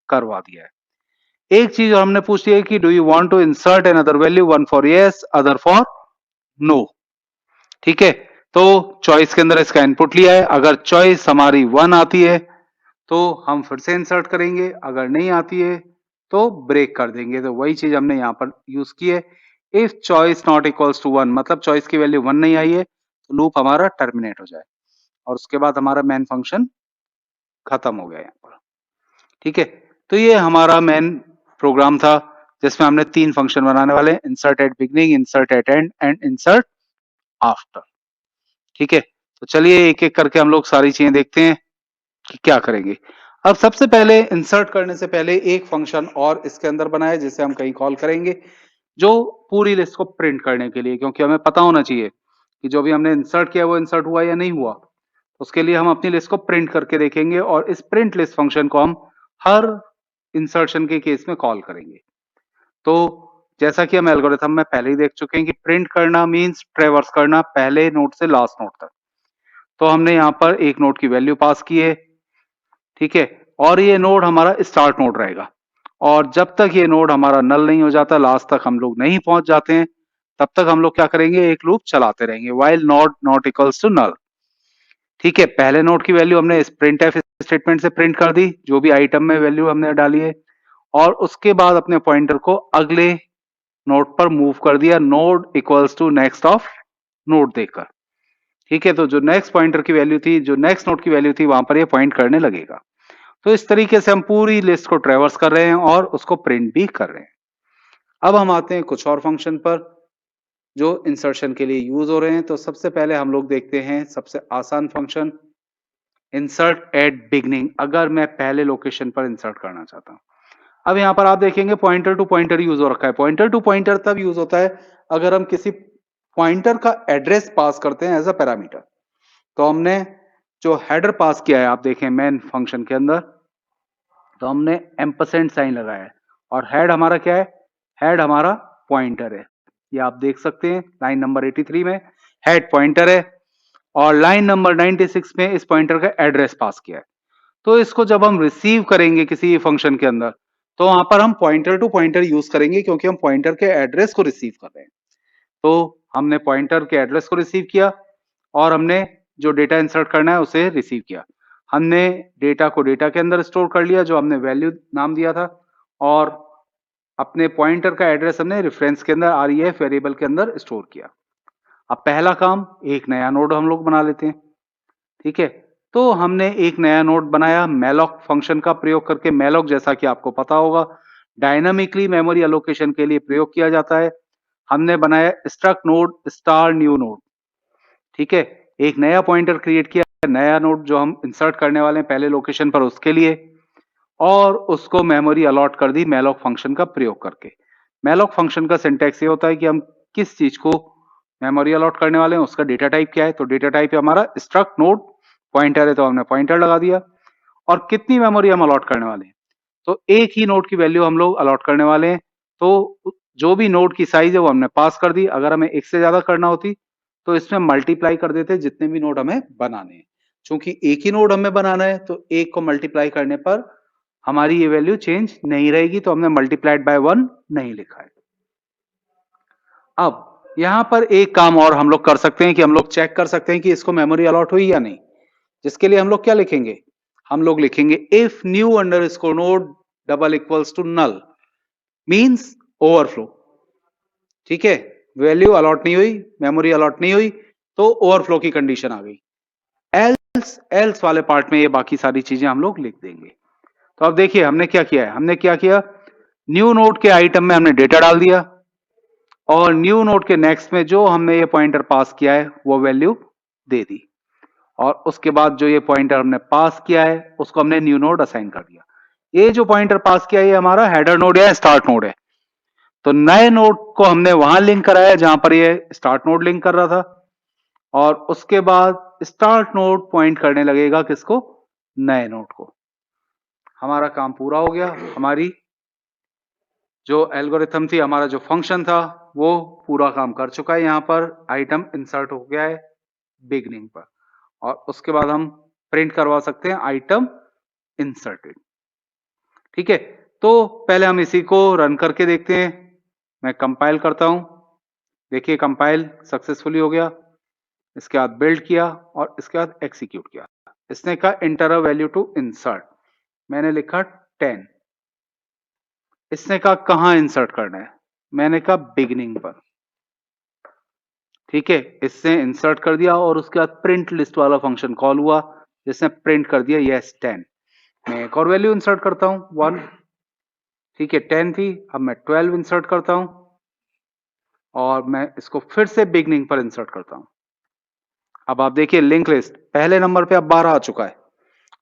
करवा दिया है। एक चीज और हमने पूछ लिया है कि do you want to insert another value, one for yes other for no, ठीक है। तो चॉइस के अंदर इसका इनपुट लिया है, अगर चॉइस हमारी 1 आती है तो हम फिर से इंसर्ट करेंगे, अगर नहीं आती है तो ब्रेक कर देंगे। तो वही चीज हमने यहाँ पर यूज की है। If choice not equals to 1, मतलब चॉइस की वैल्यू 1 नहीं आई है तो लूप हमारा टर्मिनेट हो जाए, और उसके बाद हमारा मेन फंक्शन खत्म हो गया यहाँ पर, ठीक है। तो ये हमारा मेन प्रोग्राम था जिसमें हमने तीन फंक्शन बनाने वाले, insert at beginning, insert at end and insert after, ठीक है। तो चलिए एक एक करके हम लोग सारी चीजें देखते हैं कि क्या करेंगे। अब सबसे पहले इंसर्ट करने से पहले एक फंक्शन और इसके अंदर बनाए जिसे हम कहीं कॉल करेंगे, जो पूरी लिस्ट को प्रिंट करने के लिए, क्योंकि हमें पता होना चाहिए कि जो भी हमने इंसर्ट किया वो इंसर्ट हुआ या नहीं हुआ। उसके लिए हम अपनी लिस्ट को प्रिंट करके देखेंगे, और इस प्रिंट लिस्ट फंक्शन को हम हर इंसर्शन के केस में कॉल करेंगे। तो जैसा कि हम एल्गोरिथम में पहले ही देख चुके हैं कि प्रिंट करना मींस ट्रेवर्स करना पहले नोड से लास्ट नोड तक। तो हमने यहाँ पर एक नोड की वैल्यू पास की है, ठीक है, और ये नोड हमारा स्टार्ट नोड रहेगा, और जब तक ये नोड हमारा नल नहीं हो जाता, लास्ट तक हम लोग नहीं पहुंच जाते हैं, तब तक हम लोग क्या करेंगे, एक लूप चलाते रहेंगे, while not not equals to null, ठीक है। पहले नोड की वैल्यू हमने इस प्रिंट एफ स्टेटमेंट से प्रिंट कर दी, जो भी आइटम में वैल्यू हमने डाली है, और उसके बाद अपने पॉइंटर को अगले नोड पर मूव कर दिया, node equals to next of node देकर, ठीक है। तो जो नेक्स्ट पॉइंटर की वैल्यू थी, जो नेक्स्ट नोड की वैल्यू थी, वहां पर ये पॉइंट करने लगेगा। तो इस तरीके से हम पूरी लिस्ट को ट्रेवर्स कर रहे हैं और उसको प्रिंट भी कर रहे हैं। अब हम आते हैं कुछ और फंक्शन पर जो इंसर्शन के लिए यूज हो रहे हैं। तो सबसे पहले हम लोग देखते हैं सबसे आसान फंक्शन, इंसर्ट एट बिगनिंग, अगर मैं पहले लोकेशन पर इंसर्ट करना चाहता हूं। अब यहां पर आप देखेंगे पॉइंटर टू पॉइंटर यूज हो रखा है। पॉइंटर टू पॉइंटर तब यूज होता है अगर हम किसी पॉइंटर का एड्रेस पास करते हैं एज अ पैरामीटर। तो हमने जो हेडर पास किया है, आप देखें मेन फंक्शन के अंदर, तो हमने एम्परसेंड साइन लगाया है, और हेड हमारा क्या है, हेड हमारा पॉइंटर है। ये आप देख सकते हैं लाइन नंबर 83 में हेड पॉइंटर है, और लाइन नंबर 96 में इस पॉइंटर का एड्रेस पास किया है। तो इसको जब हम रिसीव करेंगे किसी फंक्शन के अंदर, तो वहां पर हम पॉइंटर टू पॉइंटर यूज करेंगे, क्योंकि हम पॉइंटर के एड्रेस को रिसीव कर रहे हैं। तो हमने पॉइंटर के एड्रेस को रिसीव किया, और हमने जो डेटा इंसर्ट करना है उसे रिसीव किया। हमने डेटा को डेटा के अंदर स्टोर कर लिया, जो हमने वैल्यू नाम दिया था, और अपने पॉइंटर का एड्रेस हमने रेफरेंस के अंदर, REF वेरिएबल के अंदर स्टोर किया। अब पहला काम, एक नया नोड हम लोग बना लेते हैं। ठीक है, तो हमने एक नया नोड बनाया मैलॉक फंक्शन का प्रयोग करके। मैलॉक जैसा कि आपको पता होगा डायनामिकली मेमोरी एलोकेशन के लिए प्रयोग किया जाता है। हमने बनाया struct node star new node. ठीक है, एक नया पॉइंटर क्रिएट किया, नया नोड जो हम इंसर्ट करने वाले हैं पहले लोकेशन पर उसके लिए, और उसको मेमोरी अलॉट कर दी मैलॉक फंक्शन का प्रयोग करके। मैलॉक फंक्शन का सिंटैक्स ये होता है कि हम किस चीज को मेमोरी अलॉट करने वाले हैं, उसका डेटा टाइप क्या है। तो डेटा टाइप है हमारा स्ट्रक्ट नोड, पॉइंटर है तो हमने पॉइंटर लगा दिया, और कितनी मेमोरी हम अलॉट करने वाले हैं। तो एक ही नोड की वैल्यू हम लोग अलॉट करने वाले हैं। तो जो भी नोड की साइज है वो हमने पास कर दी। अगर हमें एक से ज्यादा करना होती तो इसमें मल्टीप्लाई कर देते जितने भी नोड हमें बनाने हैं। क्योंकि एक ही नोड हमें बनाना है तो एक को मल्टीप्लाई करने पर हमारी ये वैल्यू चेंज नहीं रहेगी, तो हमने मल्टीप्लाइड बाय 1 नहीं लिखा है। अब यहां पर एक काम और हम लोग कर सकते हैं कि हम लोग चेक कर सकते हैं कि इसको मेमोरी अलॉट हुई या नहीं। जिसके लिए हम लोग क्या लिखेंगे, हम लोग लिखेंगे if new underscore node double equals to null means overflow. ठीक है, वैल्यू अलॉट नहीं हुई, मेमोरी अलॉट नहीं हुई, तो ओवरफ्लो की कंडीशन आ गई। एल्स एल्स वाले पार्ट में ये बाकी सारी चीजें हम लोग लिख देंगे। तो अब देखिए हमने क्या किया है, हमने क्या किया, न्यू नोड के आइटम में हमने डेटा डाल दिया, और न्यू नोड के नेक्स्ट में जो हमने ये पॉइंटर पास किया है वो वैल्यू दे दी, और उसके बाद जो ये पॉइंटर हमने पास किया है उसको हमने न्यू नोड असाइन कर दिया। ये जो पॉइंटर पास किया है ये हमारा हेडर नोड या स्टार्ट नोड है। तो नए नोड को हमने वहां लिंक कराया जहां पर ये स्टार्ट नोड लिंक कर रहा था, और उसके बाद स्टार्ट नोड पॉइंट करने लगेगा किसको, नए नोड को। हमारा काम पूरा हो गया। हमारी जो एल्गोरिथम थी, हमारा जो फंक्शन था वो पूरा काम कर चुका है। यहां पर आइटम इंसर्ट हो गया है बिगनिंग पर, और उसके बाद हम प्रिंट करवा सकते हैं आइटम इंसर्टेड। ठीक है, तो पहले हम इसी को रन करके देखते हैं। मैं कंपाइल करता हूं। देखिए कंपाइल सक्सेसफुली हो गया। इसके बाद बिल्ड किया और इसके बाद एग्जीक्यूट किया। इसने कहा enter a value to insert, मैंने लिखा 10। इसने कहा कहां इंसर्ट करना है, मैंने कहा बिगनिंग पर। ठीक है, इसने इंसर्ट कर दिया, और उसके बाद प्रिंट लिस्ट वाला फंक्शन कॉल हुआ जिसने प्रिंट कर दिया यस 10। मैं एक और वैल्यू इंसर्ट करता हूं 1। ठीक है, 10 थी, अब मैं 12 इंसर्ट करता हूं, और मैं इसको फिर से बिगनिंग पर इंसर्ट करता हूं। अब आप देखिए लिंक लिस्ट पहले नंबर पे अब 12 आ चुका है,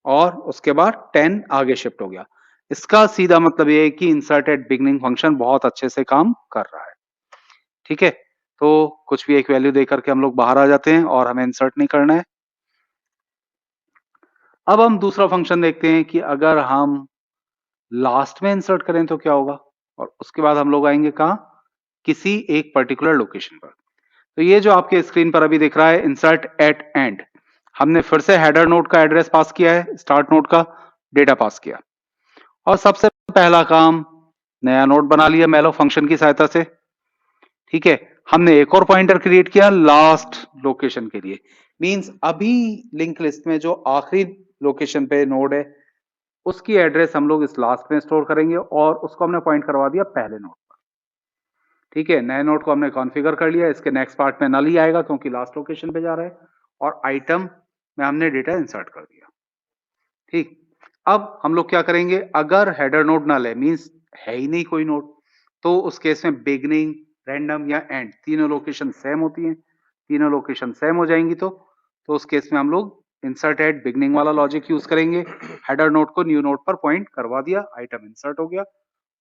और उसके बाद 10 आगे शिफ्ट हो गया। इसका सीधा मतलब ये है कि इंसर्ट एट बिगनिंग फंक्शन बहुत अच्छे से काम कर रहा है। ठीक है, तो कुछ भी एक वैल्यू देकर के हम लोग बाहर आ जाते हैं और हमें इंसर्ट नहीं करना है। अब हम दूसरा फंक्शन देखते हैं कि अगर हम लास्ट में इंसर्ट करें तो क्या होगा, और उसके बाद हम लोग आएंगे कहां, किसी एक पर्टिकुलर लोकेशन पर। तो ये जो आपके स्क्रीन पर अभी दिख रहा है इंसर्ट एट एंड, हमने फिर से हेडर नोड का एड्रेस पास किया है, स्टार्ट नोड का डेटा पास किया, और सबसे पहला काम नया नोड बना लिया मैलो फंक्शन की सहायता से। ठीक है, हमने एक और पॉइंटर क्रिएट किया लास्ट लोकेशन के लिए, मींस अभी लिंक लिस्ट में जो आखिरी लोकेशन पे नोड है उसकी एड्रेस हम लोग इस लास्ट में स्टोर करेंगे, और उसको हमने पॉइंट करवा दिया पहले नोड पर। ठीक है, नए नोड को हमने कॉन्फ़िगर कर लिया। इसके नेक्स्ट पार्ट में नल ही आएगा क्योंकि लास्ट लोकेशन पे जा रहा है, और आइटम में हमने डेटा इंसर्ट कर दिया। ठीक, अब हम लोग क्या करेंगे, अगर हेडर नोड नल है मींस है ही नहीं कोई नोड, तो उस केस में बिगनिंग, रैंडम या एंड तीनों लोकेशन सेम होती हैं। तीनों लोकेशन सेम हो जाएंगी तो उस केस में हम लोग इंसर्ट एट बिगनिंग वाला लॉजिक यूज करेंगे। हेडर नोड को न्यू नोड पर पॉइंट करवा दिया, आइटम इंसर्ट हो गया,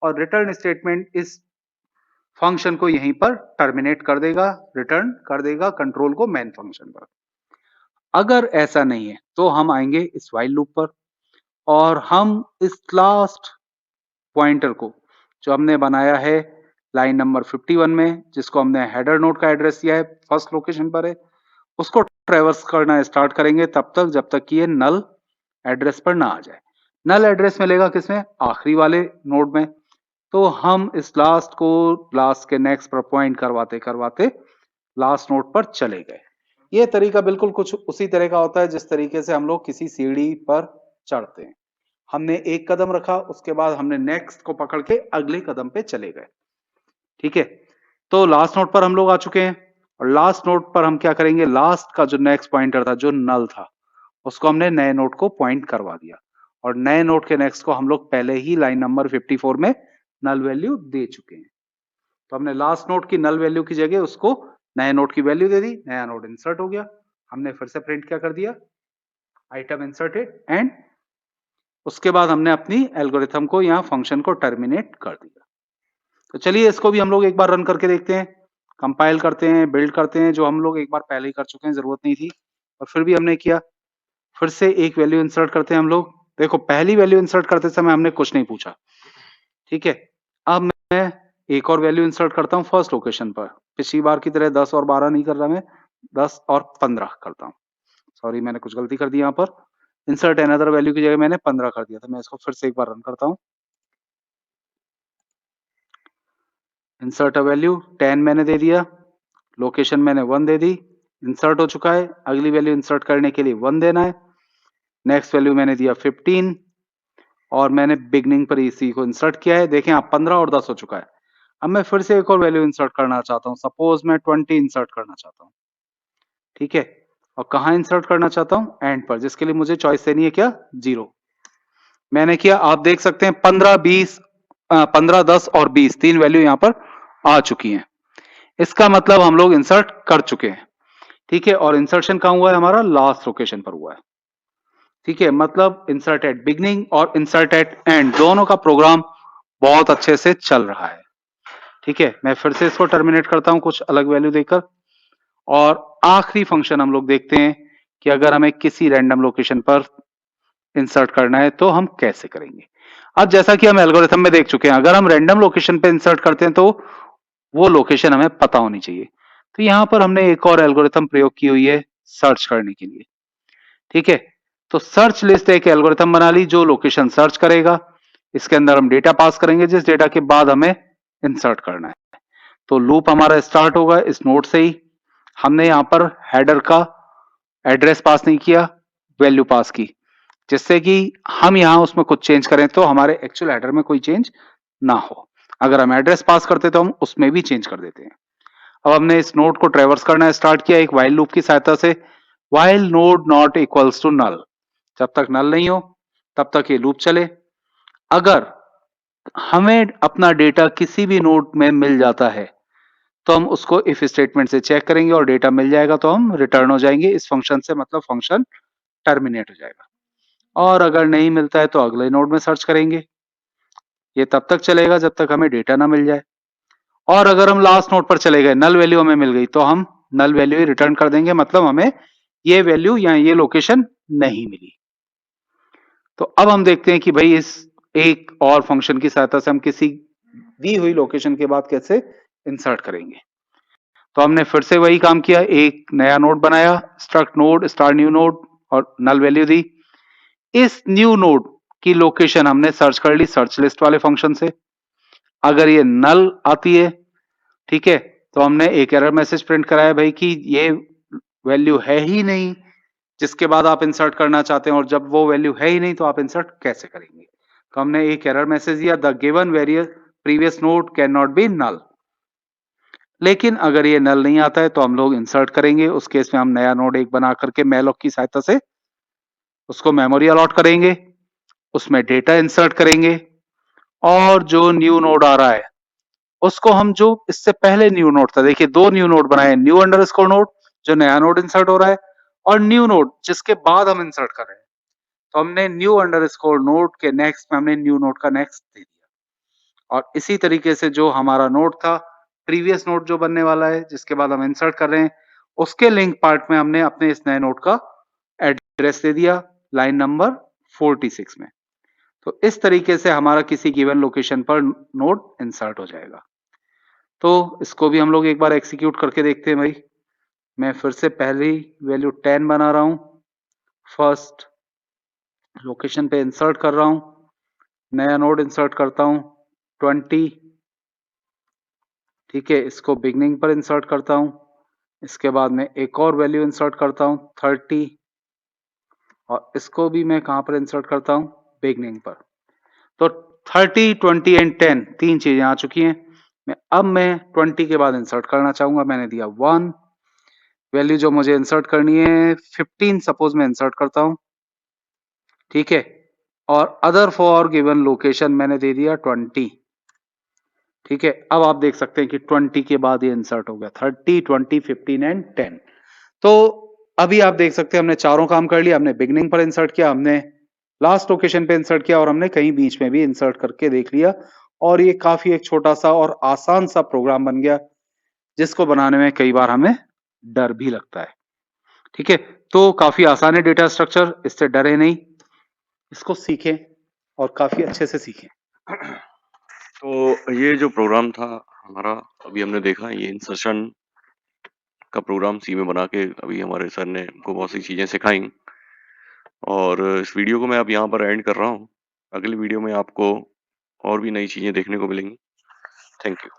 और रिटर्न स्टेटमेंट इस फंक्शन को यहीं पर टर्मिनेट कर देगा, रिटर्न कर देगा कंट्रोल को मेन फंक्शन पर। अगर ऐसा नहीं है तो हम आएंगे इस व्हाइल लूप पर, और हम इस लास्ट पॉइंटर को जो हमने बनाया है लाइन नंबर 51 में, जिसको हमने हेडर नोड का एड्रेस दिया है फर्स्ट लोकेशन पर है, उसको ट्रेवर्स करना स्टार्ट करेंगे तब तक जब तक कि ये नल एड्रेस पर ना आ जाए। नल एड्रेस मिलेगा किसमें, आखिरी वाले नोड में। तो हम इस लास्ट को लास्ट के नेक्स्ट पर पॉइंट करवाते करवाते लास्ट नोड पर चले गए। ये तरीका बिल्कुल कुछ उसी तरह का होता है जिस तरीके से हम लोग किसी सीढ़ी पर चढ़ते हैं। हमने एक कदम रखा, उसके बाद हमने नेक्स्ट को पकड़ के अगले कदम पे चले गए। ठीक है, तो लास्ट नोड पर हम लोग आ चुके हैं, और लास्ट नोड पर हम क्या करेंगे, लास्ट का जो नेक्स्ट पॉइंटर था जो नल था उसको हमने नए नोड को पॉइंट करवा दिया, और नए नोड के नेक्स्ट को हम लोग पहले ही लाइन नंबर 54 में नल वैल्यू दे चुके हैं। तो हमने लास्ट नोड की नल वैल्यू की जगह उसको नए नोड की वैल्यू दे दी, नया नोड इंसर्ट हो गया। हमने फिर से प्रिंट क्या कर दिया, आइटम इंसर्टेड, एंड उसके बाद हमने अपनी एल्गोरिथम को यहाँ फंक्शन को टर्मिनेट कर दिया। तो चलिए इसको भी हम लोग एक बार रन करके देखते हैं, कंपाइल करते हैं, बिल्ड करते हैं, जो हम लोग एक बार पहले ही कर चुके हैं, जरूरत नहीं थी और फिर भी हमने किया। फिर से एक वैल्यू इंसर्ट करते हैं हम लोग। देखो पहली वैल्यू इंसर्ट करते समय हमने कुछ नहीं पूछा, ठीक है। अब मैं एक और वैल्यू इंसर्ट करता हूँ फर्स्ट लोकेशन पर। पिछली बार की तरह 10 और 12 नहीं कर रहा मैं, 10 और 15 करता हूँ। सॉरी मैंने कुछ गलती कर दी यहाँ पर, इंसर्ट अनदर वैल्यू की जगह मैंने 15 कर दिया था। मैं इसको फिर से एक बार रन करता हूँ। इंसर्ट अ वैल्यू 10 मैंने दे दिया, लोकेशन मैंने 1 दे दी, इंसर्ट हो चुका है। अगली वैल्यू इंसर्ट करने के लिए 1 देना है। नेक्स्ट वैल्यू मैंने दिया 15 और मैंने बिगनिंग पर इसी को इंसर्ट किया है। देखें आप 15 और 10 हो चुका है। अब मैं फिर से एक और वैल्यू इंसर्ट करना चाहता हूँ, सपोज मैं 20 इंसर्ट करना चाहता हूँ, ठीक है। और कहाँ इंसर्ट करना चाहता हूँ, एंड पर, जिसके लिए मुझे चॉइस देनी है क्या, 0। मैंने किया, आप देख सकते हैं 15 20 15 10 और 20 तीन वैल्यू यहाँ पर आ चुकी हैं। इसका मतलब हम लोग इंसर्ट कर चुके हैं, ठीक है। और इंसर्शन कहाँ हुआ है, हमारा लास्ट लोकेशन पर हुआ है, ठीक है। मतलब इंसर्ट एट बिगनिंग और इंसर्ट एट एंड दोनों का प्रोग्राम बहुत अच्छे से चल रहा है, ठीक है। मैं फिर से इसको टर्मिनेट करता हूं कुछ अलग वैल्यू देकर, और आखिरी फंक्शन हम लोग देखते हैं कि अगर हमें किसी रैंडम लोकेशन पर इंसर्ट करना है तो हम कैसे करेंगे। अब जैसा कि हम एल्गोरिथम में देख चुके हैं, अगर हम रैंडम लोकेशन पे इंसर्ट करते हैं तो वो लोकेशन हमें पता होनी चाहिए। तो यहां पर हमने एक और एल्गोरिथम प्रयोग की हुई है सर्च करने के लिए, ठीक है। तो सर्च लिस्ट एक एल्गोरिथम बना ली जो लोकेशन सर्च करेगा। इसके अंदर हम डेटा पास करेंगे, जिस डेटा के बाद हमें इंसर्ट करना है। तो लूप हमारा स्टार्ट होगा इस नोड से ही। हमने यहां पर हेडर का एड्रेस पास नहीं किया, वैल्यू पास की, जिससे कि हम यहां उसमें कुछ चेंज करें तो हमारे एक्चुअल हेडर में कोई चेंज ना हो। अगर हम एड्रेस पास करते तो हम उसमें भी चेंज कर देते हैं। अब हमने इस नोड को ट्रेवर्स करना स्टार्ट किया एक व्हाइल लूप की सहायता से। While node not equals to null, जब तक नल नहीं हो तब तक ये लूप चले। अगर हमें अपना डेटा किसी भी नोड में मिल जाता है तो हम उसको इफ स्टेटमेंट से चेक करेंगे और डेटा मिल जाएगा तो हम रिटर्न हो जाएंगे इस फंक्शन से, मतलब फंक्शन टर्मिनेट हो जाएगा। और अगर नहीं मिलता है तो अगले नोड में सर्च करेंगे। ये तब तक चलेगा जब तक हमें डेटा ना मिल जाए। और अगर हम लास्ट नोड पर चले गए, नल वैल्यू हमें मिल गई, तो हम नल वैल्यू ही रिटर्न कर देंगे, मतलब हमें ये वैल्यू या ये लोकेशन नहीं मिली। तो अब हम देखते हैं कि भाई इस एक और फंक्शन की सहायता से हम किसी दी हुई लोकेशन के बाद कैसे इंसर्ट करेंगे। तो हमने फिर से वही काम किया, एक नया नोड बनाया, struct node star new node, और नल वैल्यू दी। इस न्यू नोड की लोकेशन हमने सर्च कर ली सर्च लिस्ट वाले फंक्शन से। अगर ये नल आती है, ठीक है, तो हमने एक एरर मैसेज प्रिंट कराया भाई कि ये वैल्यू है ही नहीं जिसके बाद आप इंसर्ट करना चाहते हैं, और जब वो वैल्यू है ही नहीं तो आप इंसर्ट कैसे करेंगे। तो हमने एक एरर मैसेज दिया, the given various previous node can not be null. लेकिन अगर ये नल नहीं आता है तो हम लोग इंसर्ट करेंगे। उस केस में हम नया नोड एक बना करके मैलॉक की सहायता से उसको मेमोरी अलॉट करेंगे, उसमें डेटा इंसर्ट करेंगे, और जो न्यू नोड आ रहा है उसको हम, जो इससे पहले न्यू नोड था, देखिए दो न्यू नोड बनाए, न्यू अंडरस्कोर नोड जो नया नोड इंसर्ट हो रहा है, और न्यू नोड जिसके बाद हम इंसर्ट कर रहे हैं। तो हमने न्यू अंडरस्कोर नोड के नेक्स्ट में हमने न्यू नोड का नेक्स्ट दे दिया। और इसी तरीके से जो हमारा नोड था, प्रीवियस नोड जो बनने वाला है जिसके बाद हम इंसर्ट कर रहे हैं, उसके लिंक पार्ट में हमने अपने इस नए नोड का एड्रेस दे दिया लाइन नंबर 46 में। तो इस तरीके से हमारा किसी गिवन लोकेशन पर नोड इंसर्ट हो जाएगा। तो इसको भी हम लोग एक बार एग्जीक्यूट करके देखते हैं भाई। मैं फिर से पहली वैल्यू 10 बना रहा हूं, फर्स्ट लोकेशन पे इंसर्ट कर रहा हूं, नया नोड इंसर्ट करता हूं 20, ठीक है। इसको बिगनिंग पर इंसर्ट करता हूं, इसके बाद में एक और वैल्यू इंसर्ट करता हूं 30, और इसको भी मैं कहां पर इंसर्ट करता हूं, बिगनिंग पर। तो 30 20 एंड 10 तीन चीजें आ चुकी हैं। अब मैं 20 के बाद इंसर्ट करना चाहूंगा, मैंने दिया 1, वैल्यू जो मुझे इंसर्ट करनी है 15 सपोज मैं इंसर्ट करता हूं, ठीक है, और अदर फॉर गिवन लोकेशन मैंने दे दिया 20, ठीक है। अब आप देख सकते हैं कि 20 के बाद ये इंसर्ट हो गया 30, 20, 15 एंड 10। तो अभी आप देख सकते हैं हमने चारों काम कर लिया, हमने बिगनिंग पर इंसर्ट किया, हमने लास्ट लोकेशन पे इंसर्ट किया और हमने कहीं बीच में भी इंसर्ट करके देख लिया। और ये काफी एक छोटा सा और आसान सा प्रोग्राम बन गया, जिसको बनाने में कई बार हमें डर भी लगता है, ठीक है। तो काफी आसान है डेटा स्ट्रक्चर, इससे डरे नहीं, इसको सीखें और काफी अच्छे से सीखें। तो ये जो प्रोग्राम था हमारा, अभी हमने देखा ये इंसर्शन का प्रोग्राम सी में बना के अभी हमारे सर ने हमको बहुत सी चीज़ें सिखाई और इस वीडियो को मैं अब यहाँ पर एंड कर रहा हूँ। अगली वीडियो में आपको और भी नई चीज़ें देखने को मिलेंगी। Thank you.